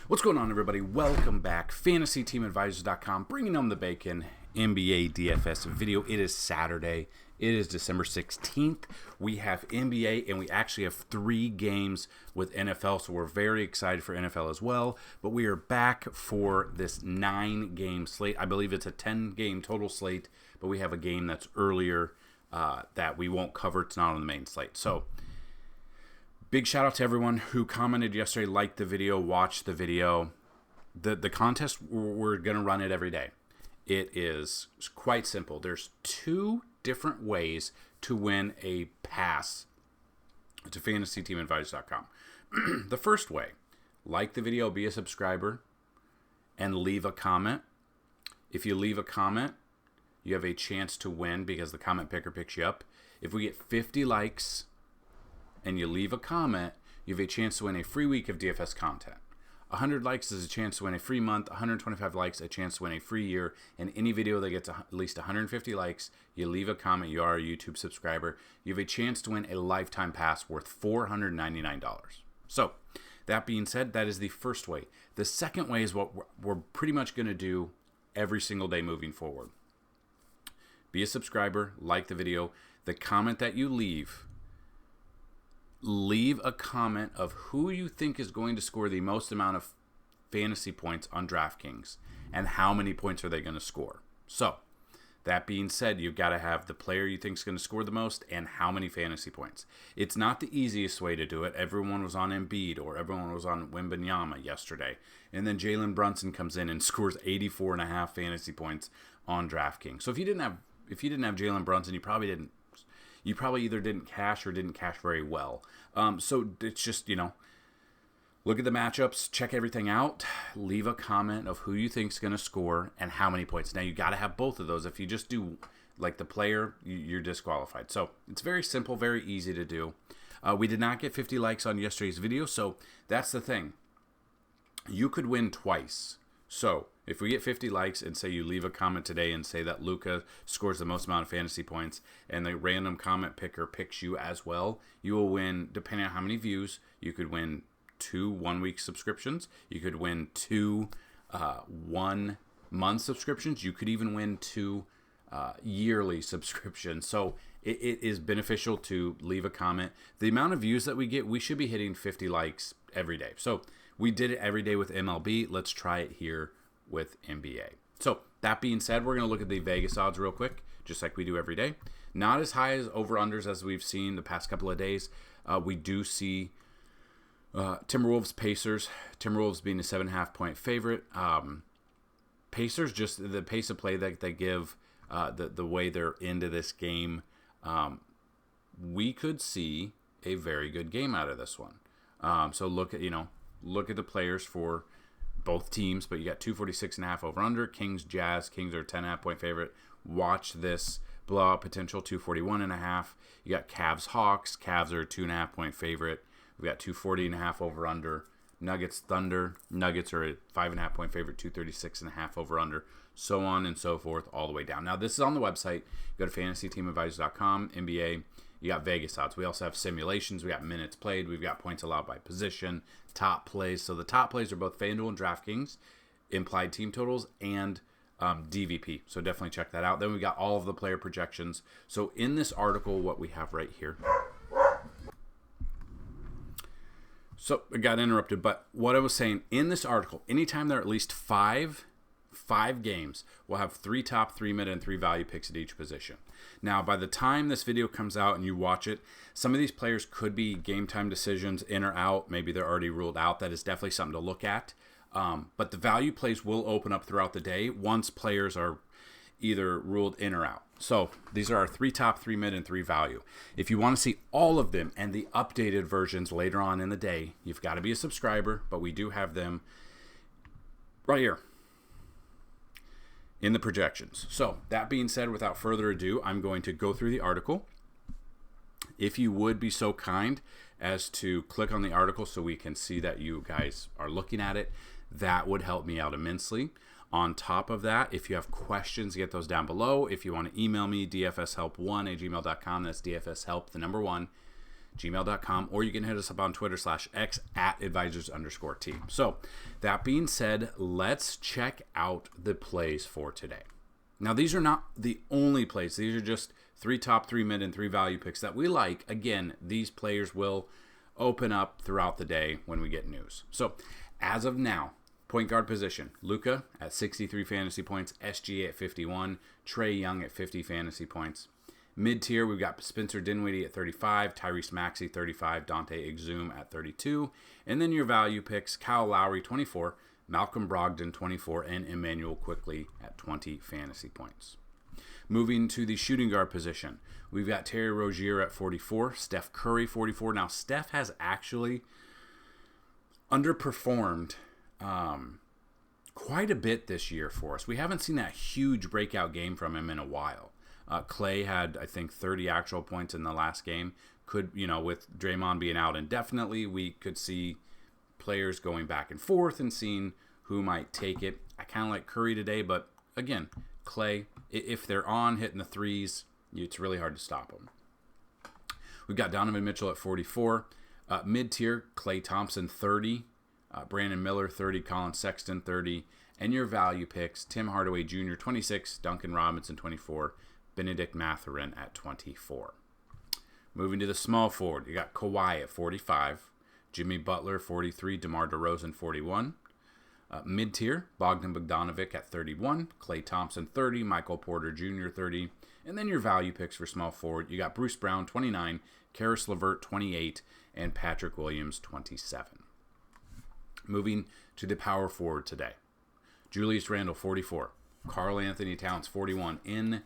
What's going on, everybody? Welcome back. FantasyTeamAdvisors.com, bringing home the bacon NBA DFS video. It is Saturday. It is December 16th. We have NBA, and we actually have 3 games with NFL, so we're very excited for NFL as well. But we are back for this 9-game slate. I believe it's a 10-game total slate, but we have a game that's earlier that we won't cover. It's not on the main slate. So, big shout out to everyone who commented yesterday, liked the video, watched the video. The contest, we're going to run it every day. It is quite simple. There's 2 different ways to win a pass to FantasyTeamAdvisors.com. The first way, like the video, be a subscriber, and leave a comment. If you leave a comment, you have a chance to win because the comment picker picks you up. If we get 50 likes and you leave a comment, you have a chance to win a free week of DFS content. 100 likes is a chance to win a free month. 125 likes, a chance to win a free year. And any video that gets at least 150 likes, you leave a comment, you are a YouTube subscriber, you have a chance to win a lifetime pass worth $499. So, that being said, that is the first way. The second way is what we're pretty much going to do every single day moving forward. Be a subscriber, like the video. The comment that you leave a comment of who you think is going to score the most amount of fantasy points on DraftKings and how many points are they going to score. So, that being said, you've got to have the player you think is going to score the most and how many fantasy points. It's not the easiest way to do it. Everyone was on Embiid or everyone was on Wembanyama yesterday. And then Jalen Brunson comes in and scores 84.5 fantasy points on DraftKings. So if you didn't have Jalen Brunson, you probably either didn't cash or didn't cash very well. So it's just, look at the matchups, check everything out, leave a comment of who you think is going to score and how many points. Now, you got to have both of those. If you just do like the player, you're disqualified. So it's very simple, very easy to do. We did not get 50 likes on yesterday's video, so that's the thing. You could win twice. So if we get 50 likes and say you leave a comment today and say that Luka scores the most amount of fantasy points and the random comment picker picks you as well, you will win, depending on how many views, you could win 2 one-week subscriptions. You could win 2 one-month subscriptions. You could even win 2 yearly subscriptions. So it is beneficial to leave a comment. The amount of views that we get, we should be hitting 50 likes every day. So we did it every day with MLB. Let's try it here with NBA. So that being said, we're going to look at the Vegas odds real quick, just like we do every day. Not as high as over-unders as we've seen the past couple of days. We do see Timberwolves, Pacers. Timberwolves being a 7.5-point favorite. Pacers, just the pace of play that they give, the way they're into this game, we could see a very good game out of this one. So look at the players for both teams, but you got 246.5 over under. Kings, Jazz. Kings are a 10.5-point favorite. Watch this blowout potential, 241.5. You got Cavs, Hawks. Cavs are a 2.5-point favorite. We got 240.5 over under. Nuggets, Thunder. Nuggets are a 5.5-point favorite, 236.5 over under. So on and so forth, all the way down. Now, this is on the website. Go to FantasyTeamAdvisors.com, NBA. You got Vegas odds. We also have simulations. We got minutes played. We've got points allowed by position, top plays. So the top plays are both Fanduel and DraftKings, implied team totals, and DVP. So definitely check that out. Then we got all of the player projections. So in this article, what we have right here. So I got interrupted, but what I was saying, in this article, anytime there are at least five games, we'll have 3 top, 3 mid, and 3 value picks at each position. Now, by the time this video comes out and you watch it, some of these players could be game time decisions, in or out. Maybe they're already ruled out. That is definitely something to look at. But the value plays will open up throughout the day once players are either ruled in or out. So these are our 3 top, 3 mid, and 3 value. If you want to see all of them and the updated versions later on in the day, you've got to be a subscriber, but we do have them right here in the projections. So that being said, without further ado, I'm going to go through the article. If you would be so kind as to click on the article so we can see that you guys are looking at it, that would help me out immensely. On top of that, if you have questions, get those down below. If you want to email me, dfshelp1@gmail.com. That's dfshelp, the number 1, gmail.com, or you can hit us up on Twitter /X @advisors_team. So that being said, let's check out the plays for today. Now, these are not the only plays. These are just 3 top, 3 mid, and 3 value picks that we like. Again, these players will open up throughout the day when we get news. So as of now, point guard position, Luka at 63 fantasy points, SGA at 51, Trae Young at 50 fantasy points. Mid-tier, we've got Spencer Dinwiddie at 35, Tyrese Maxey 35, Dante Exum at 32. And then your value picks, Kyle Lowry 24, Malcolm Brogdon 24, and Emmanuel Quickley at 20 fantasy points. Moving to the shooting guard position, we've got Terry Rozier at 44, Steph Curry 44. Now, Steph has actually underperformed quite a bit this year for us. We haven't seen that huge breakout game from him in a while. Clay had, I think, 30 actual points in the last game. Could, with Draymond being out indefinitely, we could see players going back and forth and seeing who might take it. I kind of like Curry today, but again, Clay, if they're on hitting the threes, it's really hard to stop them. We've got Donovan Mitchell at 44. Mid-tier, Klay Thompson 30. Brandon Miller 30. Colin Sexton 30. And your value picks, Tim Hardaway Jr. 26. Duncan Robinson 24. Benedict Mathurin at 24. Moving to the small forward, you got Kawhi at 45. Jimmy Butler 43. DeMar DeRozan 41. Mid-tier, Bogdan Bogdanovic at 31. Klay Thompson 30. Michael Porter Jr. 30. And then your value picks for small forward, you got Bruce Brown 29. Karis LeVert 28. And Patrick Williams 27. Moving to the power forward today. Julius Randle 44. Karl Anthony Towns 41.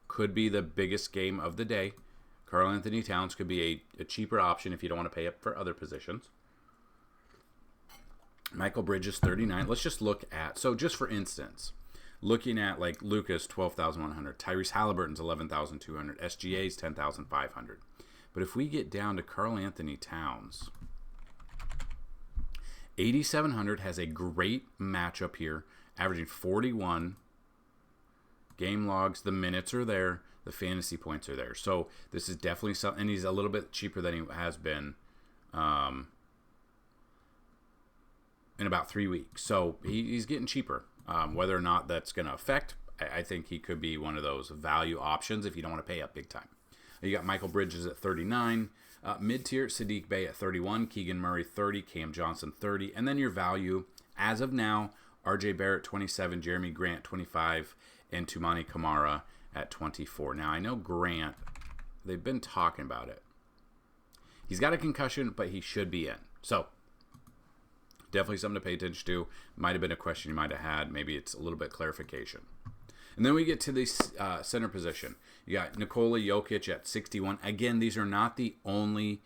Could be the biggest game of the day. Karl Anthony Towns could be a cheaper option if you don't want to pay up for other positions. Michael Bridges 39. Let's just look at, so just for instance, looking at like Luka's 12,100, Tyrese Halliburton's 11,200, SGA's 10,500. But if we get down to Karl Anthony Towns, 8,700 has a great matchup here, averaging 41 game logs. The minutes are there, the fantasy points are there. So this is definitely something, and he's a little bit cheaper than he has been in about 3 weeks. So he's getting cheaper. Whether or not that's going to affect, I think he could be one of those value options if you don't want to pay up big time. You got Michael Bridges at 39. Mid-tier, Sadiq Bey at 31. Keegan Murray 30. Cam Johnson 30. And then your value, as of now, RJ Barrett 27. Jeremy Grant 25. And Tumani Kamara at 24. Now, I know Grant, they've been talking about it. He's got a concussion, but he should be in. So, definitely something to pay attention to. Might have been a question you might have had. Maybe it's a little bit clarification. And then we get to the center position. You got Nikola Jokic at 61. Again, these are not the only,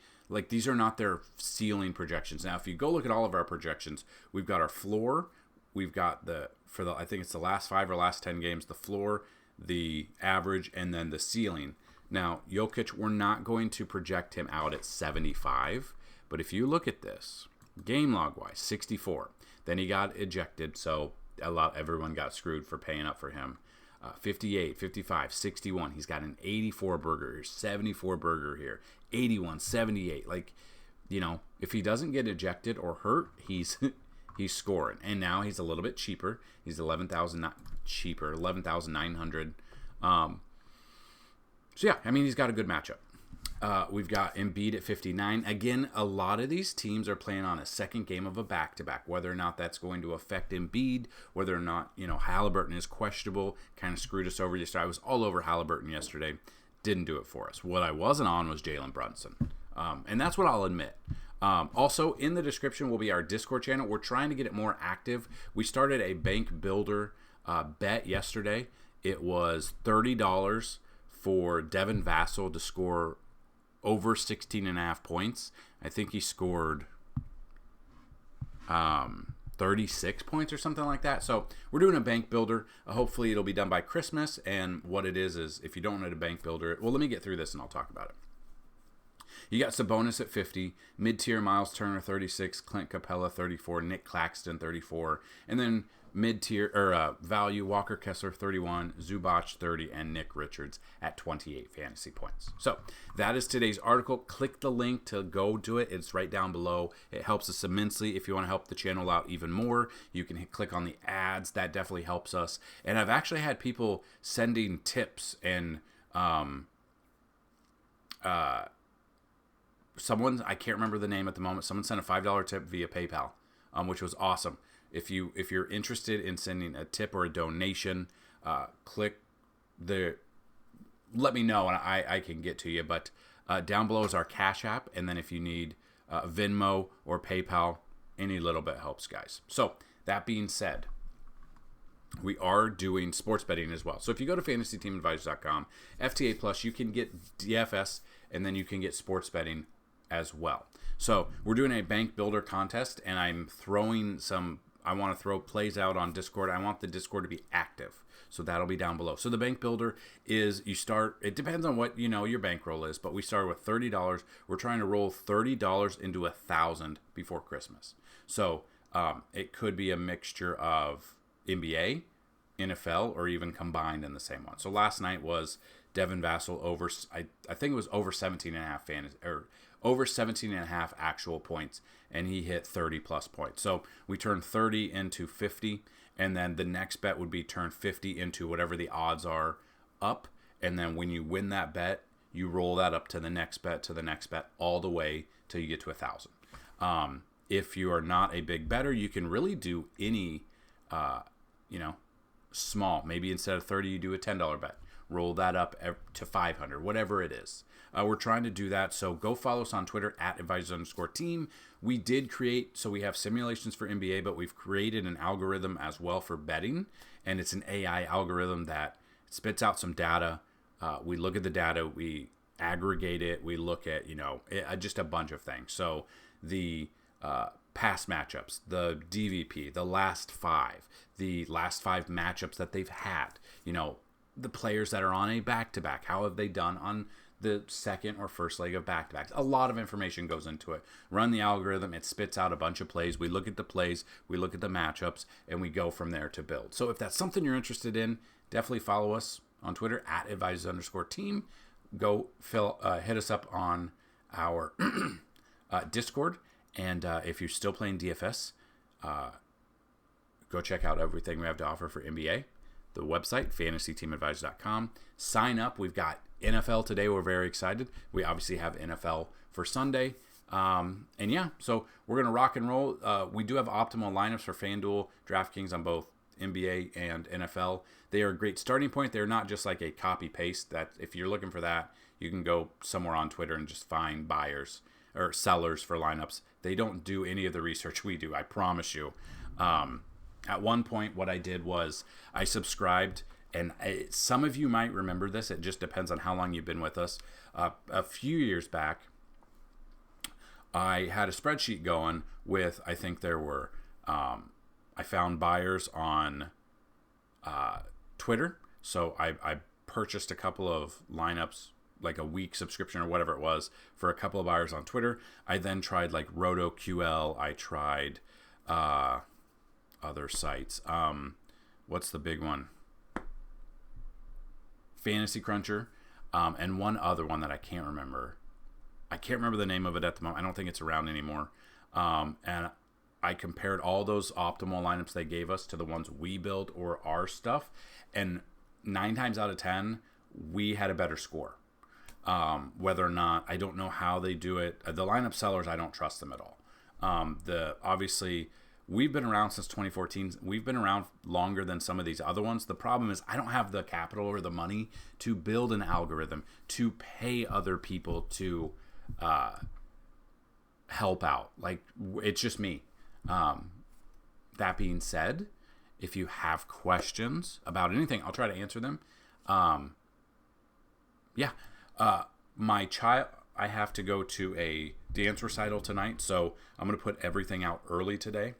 these are not their ceiling projections. Now, if you go look at all of our projections, we've got our floor. We've got I think it's the last 5 or last 10 games, the floor, the average, and then the ceiling. Now, Jokic, we're not going to project him out at 75. But if you look at this, game log wise, 64. Then he got ejected, so everyone got screwed for paying up for him. 58, 55, 61. He's got an 84 burger here, 74 burger here, 81, 78. If he doesn't get ejected or hurt, he's scoring. And now he's a little bit cheaper. He's 11,000 cheaper, 11,900. He's got a good matchup. We've got Embiid at 59. Again, a lot of these teams are playing on a second game of a back-to-back. Whether or not that's going to affect Embiid, whether or not, Halliburton is questionable, kind of screwed us over yesterday. I was all over Halliburton yesterday. Didn't do it for us. What I wasn't on was Jalen Brunson. And that's what I'll admit. Also, in the description will be our Discord channel. We're trying to get it more active. We started a bank builder bet yesterday. It was $30 for Devin Vassell to score over 16.5 points. I think he scored 36 points or something like that. So we're doing a bank builder. Hopefully it'll be done by Christmas. And what it is if you don't know the bank builder, well, let me get through this and I'll talk about it. you got Sabonis at 50, mid-tier Miles Turner 36, Clint Capella 34, Nick Claxton 34, and then mid-tier or value Walker Kessler 31, Zubac 30, and Nick Richards at 28 fantasy points. So that is today's article. Click the link to go to it. It's right down below. It helps us immensely. If you want to help the channel out even more, you can click on the ads. That definitely helps us. And I've actually had people sending tips and someone, I can't remember the name at the moment, someone sent a $5 tip via PayPal, which was awesome. If you're interested in sending a tip or a donation, let me know and I can get to you. But down below is our Cash App, and then if you need Venmo or PayPal, any little bit helps, guys. So that being said, we are doing sports betting as well. So if you go to FantasyTeamAdvisors.com, FTA Plus, you can get DFS, and then you can get sports betting as well. So we're doing a bank builder contest, and I'm throwing I want to throw plays out on Discord. I want the Discord to be active. So that'll be down below. So the bank builder is, it depends on what your bankroll is, but we start with $30. We're trying to roll $30 into 1,000 before Christmas. So it could be a mixture of NBA, NFL, or even combined in the same one. So last night was Devin Vassell over, I think it was over 17.5 fantasy, or over 17.5 actual points, and he hit 30 plus points. So we turned 30 into 50, and then the next bet would be turn 50 into whatever the odds are up, and then when you win that bet, you roll that up to the next bet, all the way till you get to 1,000. If you are not a big bettor, you can really do any, small. Maybe instead of 30, you do a $10 bet. Roll that up to 500, whatever it is. We're trying to do that. So go follow us on Twitter at @advisors_team. We did create, so we have simulations for NBA, but we've created an algorithm as well for betting. And it's an AI algorithm that spits out some data. We look at the data, we aggregate it, we look at, just a bunch of things. So the past matchups, the DVP, the last five matchups that they've had, the players that are on a back-to-back, how have they done on the second or first leg of back-to-backs? A lot of information goes into it. Run the algorithm, it spits out a bunch of plays. We look at the plays, we look at the matchups, and we go from there to build. So if that's something you're interested in, definitely follow us on Twitter at @advisors_team. Go hit us up on our Discord. And if you're still playing DFS, go check out everything we have to offer for NBA. The website, FantasyTeamAdvisors.com. Sign up. We've got NFL today. We're very excited. We obviously have NFL for Sunday. So we're going to rock and roll. We do have optimal lineups for Fanduel, DraftKings on both NBA and NFL. They are a great starting point. They're not just like a copy-paste. That if you're looking for that, you can go somewhere on Twitter and just find buyers or sellers for lineups. They don't do any of the research we do, I promise you. At one point, what I did was I subscribed, and some of you might remember this. It just depends on how long you've been with us. A few years back, I had a spreadsheet going with, I think there were, I found buyers on Twitter. So I purchased a couple of lineups, like a week subscription or whatever it was, for a couple of buyers on Twitter. I then tried like RotoQL. I tried other sites. What's the big one? Fantasy Cruncher, and one other one that I can't remember. I can't remember the name of it at the moment. I don't think it's around anymore. And I compared all those optimal lineups they gave us to the ones we build or our stuff, and 9 times out of 10, we had a better score. Whether or not, I don't know how they do it. The lineup sellers, I don't trust them at all. Obviously, we've been around since 2014. We've been around longer than some of these other ones. The problem is I don't have the capital or the money to build an algorithm to pay other people to help out. Like, it's just me. That being said, if you have questions about anything, I'll try to answer them. My child, I have to go to a dance recital tonight, so I'm going to put everything out early today.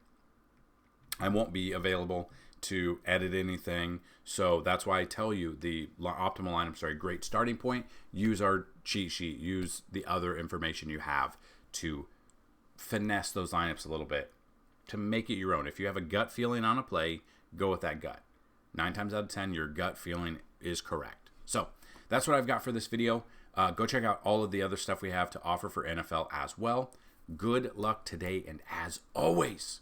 I won't be available to edit anything. So that's why I tell you the optimal lineups are a great starting point. Use our cheat sheet. Use the other information you have to finesse those lineups a little bit to make it your own. If you have a gut feeling on a play, go with that gut. 9 times out of 10, your gut feeling is correct. So that's what I've got for this video. Go check out all of the other stuff we have to offer for NFL as well. Good luck today, and as always,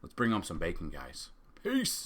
let's bring home some bacon, guys. Peace.